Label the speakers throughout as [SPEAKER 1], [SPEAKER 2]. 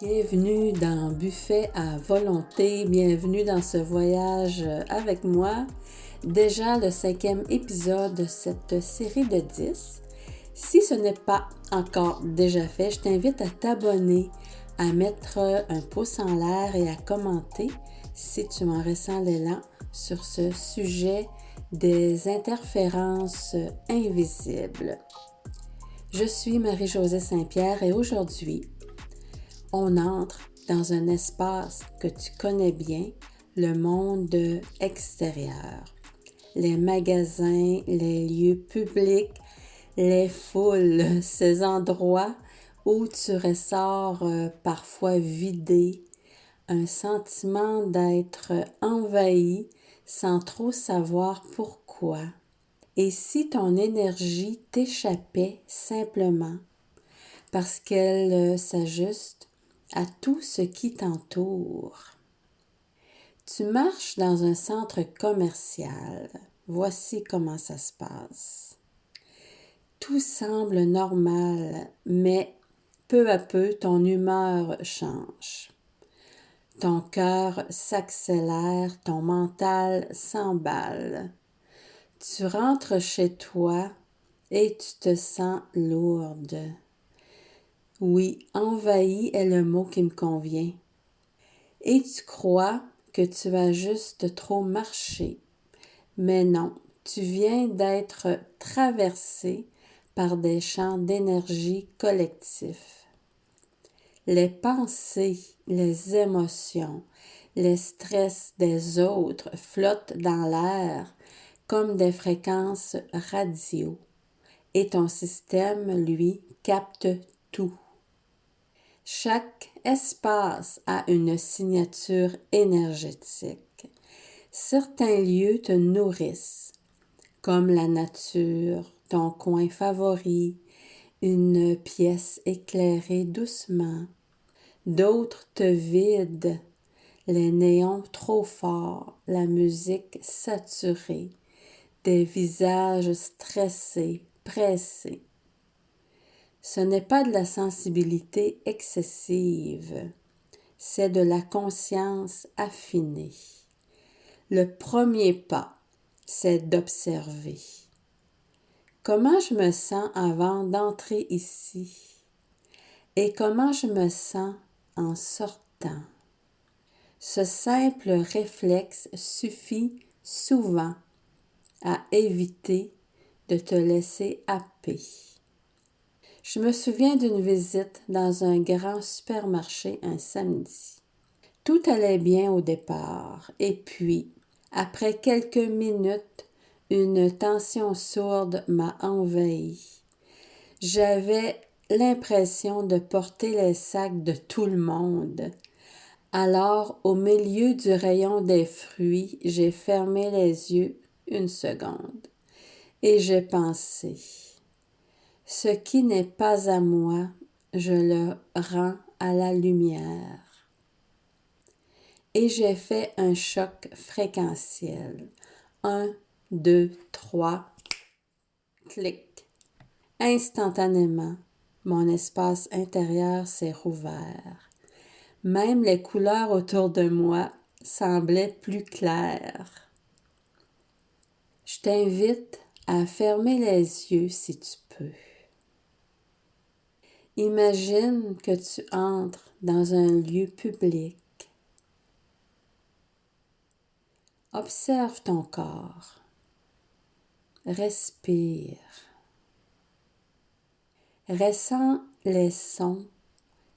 [SPEAKER 1] Bienvenue dans Buffet à volonté, bienvenue dans ce voyage avec moi. Déjà le 5e épisode de cette série de 10. Si ce n'est pas encore déjà fait, je t'invite à t'abonner, à mettre un pouce en l'air et à commenter si tu m'en ressens l'élan sur ce sujet des interférences invisibles. Je suis Marie-Josée Saint-Pierre et aujourd'hui, on entre dans un espace que tu connais bien, le monde extérieur. Les magasins, les lieux publics, les foules, ces endroits où tu ressors parfois vidé, un sentiment d'être envahi sans trop savoir pourquoi. Et si ton énergie t'échappait simplement parce qu'elle s'ajuste à tout ce qui t'entoure. Tu marches dans un centre commercial. Voici comment ça se passe. Tout semble normal, mais peu à peu, ton humeur change. Ton cœur s'accélère, ton mental s'emballe. Tu rentres chez toi et tu te sens lourde. Oui, envahi est le mot qui me convient. Et tu crois que tu as juste trop marché. Mais non, tu viens d'être traversé par des champs d'énergie collectifs. Les pensées, les émotions, les stress des autres flottent dans l'air comme des fréquences radio. Et ton système, lui, capte tout. Chaque espace a une signature énergétique. Certains lieux te nourrissent, comme la nature, ton coin favori, une pièce éclairée doucement. D'autres te vident, les néons trop forts, la musique saturée, des visages stressés, pressés. Ce n'est pas de la sensibilité excessive, c'est de la conscience affinée. Le premier pas, c'est d'observer. Comment je me sens avant d'entrer ici? Et comment je me sens en sortant? Ce simple réflexe suffit souvent à éviter de te laisser happer. Je me souviens d'une visite dans un grand supermarché un samedi. Tout allait bien au départ, et puis, après quelques minutes, une tension sourde m'a envahi. J'avais l'impression de porter les sacs de tout le monde. Alors, au milieu du rayon des fruits, j'ai fermé les yeux une seconde et j'ai pensé: ce qui n'est pas à moi, je le rends à la lumière. Et j'ai fait un choc fréquentiel. 1, 2, 3, clic. Instantanément, mon espace intérieur s'est rouvert. Même les couleurs autour de moi semblaient plus claires. Je t'invite à fermer les yeux si tu peux. Imagine que tu entres dans un lieu public. Observe ton corps. Respire. Ressens les sons,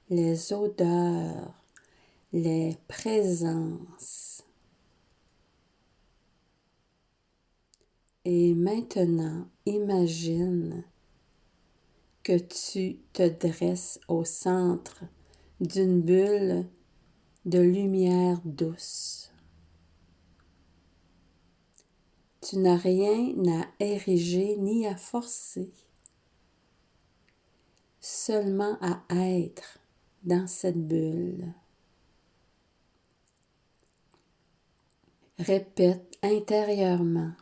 [SPEAKER 1] les odeurs, les présences. Et maintenant, imagine que tu te dresses au centre d'une bulle de lumière douce. Tu n'as rien à ériger ni à forcer, seulement à être dans cette bulle. Répète intérieurement: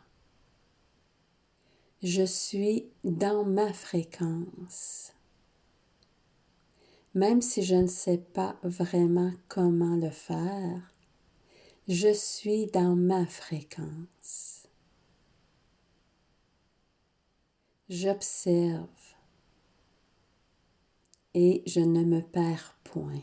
[SPEAKER 1] je suis dans ma fréquence. Même si je ne sais pas vraiment comment le faire, je suis dans ma fréquence. J'observe et je ne me perds point.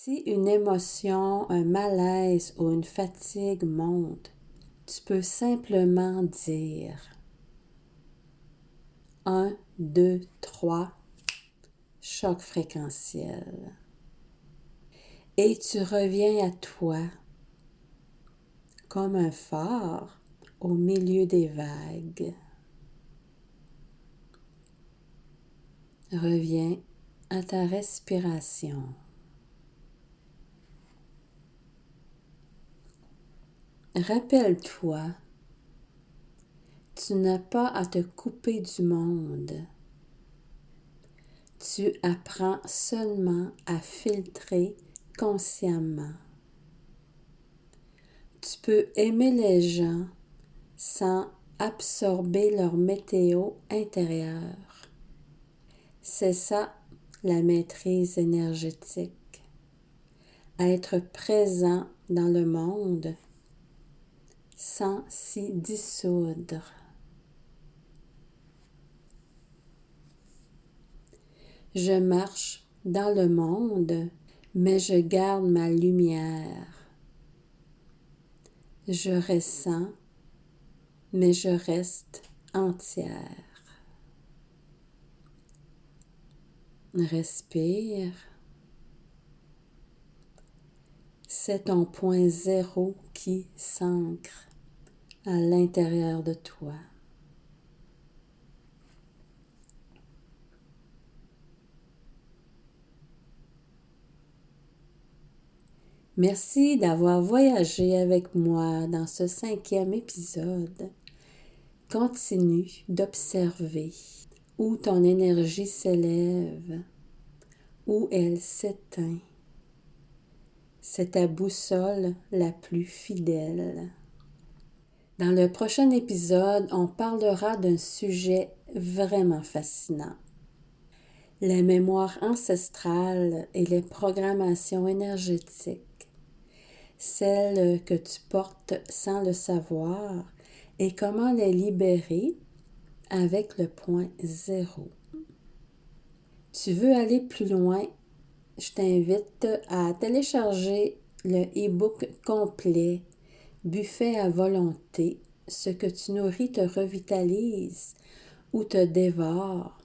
[SPEAKER 1] Si une émotion, un malaise ou une fatigue monte, tu peux simplement dire 1, 2, 3, choc fréquentiel. Et tu reviens à toi comme un phare au milieu des vagues. Reviens à ta respiration. Rappelle-toi, tu n'as pas à te couper du monde. Tu apprends seulement à filtrer consciemment. Tu peux aimer les gens sans absorber leur météo intérieure. C'est ça la maîtrise énergétique. Être présent dans le monde sans s'y dissoudre. Je marche dans le monde, mais je garde ma lumière. Je ressens, mais je reste entière. Respire. C'est ton point zéro qui s'ancre à l'intérieur de toi. Merci d'avoir voyagé avec moi dans ce 5e épisode. Continue d'observer où ton énergie s'élève, où elle s'éteint. C'est ta boussole la plus fidèle. Dans le prochain épisode, on parlera d'un sujet vraiment fascinant. Les mémoires ancestrales et les programmations énergétiques. Celles que tu portes sans le savoir et comment les libérer avec le point zéro. Tu veux aller plus loin? Je t'invite à télécharger le e-book complet Buffet à volonté, ce que tu nourris te revitalise ou te dévore.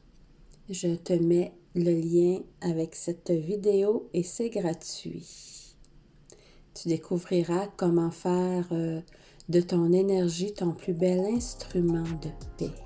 [SPEAKER 1] Je te mets le lien avec cette vidéo et c'est gratuit. Tu découvriras comment faire de ton énergie ton plus bel instrument de paix.